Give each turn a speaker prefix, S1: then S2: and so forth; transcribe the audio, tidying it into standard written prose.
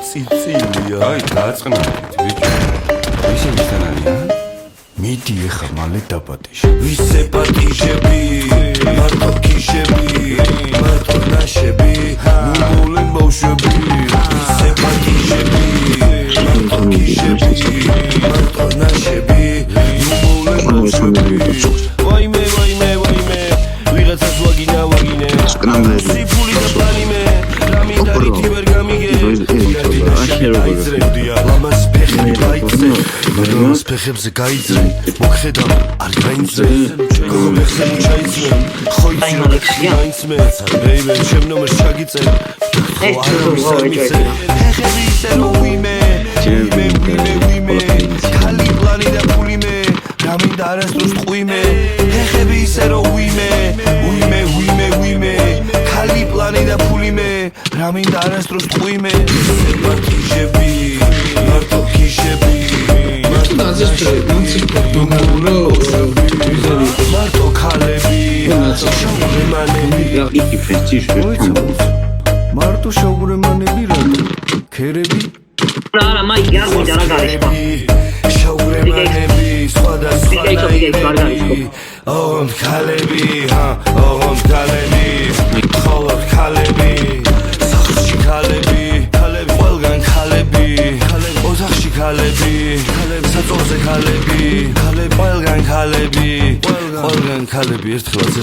S1: წიწილია.
S2: აი, დააწყნარით, ბიჭო. ისინი ისთან არიან?
S1: მიდი ეხა მალე დაპატიჟე.
S3: ვისე პატიჟები, მარტო ქიშები, მარტო ნაშები, ნუმოლენ ბავშვები. ვისე პატიჟები, მარტო ქიშები, მარტო ნაშები, ნუმოლენ ბავშვები. ვაიმე, ვაიმე, ვაიმე, ვიღაცას ვაგინე. სიფული და პლანიმე, რა მინდა რითი ვერ გამიგე. ლამას ფეხები გაიწრე, ლამას ფეხებზე გაიწრე, მოგხედავ არ გაიწრე. გოგომეხსენი ჩაიწრე, ხო იცი რა გაიწმე. ბეიბე, ჩემ ნომერს ჩაგიწე. ფეხები ისე რომ ვიმე, ვიმე, ქალი პლანი და ფულიმე, რა მინდა არასდროს ტყუიმე. ფეხები ისე რომ ვიმე, ქალი პლანი და ფულიმე, რა მინდა არასდროს ტყუიმე. პატიჟები, მარტო ქიშები, მარტო ქალები, შაურემანები, მარტო შაურემანები, ქერები, შაურემანები, სხვადასხვანაირები, ოღონდ ქალები, ოღონდ ქალები, ხოლოდ ქალები, სახლში ქალები, ყველგან ქალები, ოთახში ქალები, საწოლზე ქალები, ყველგან ქალები, ერთხელაც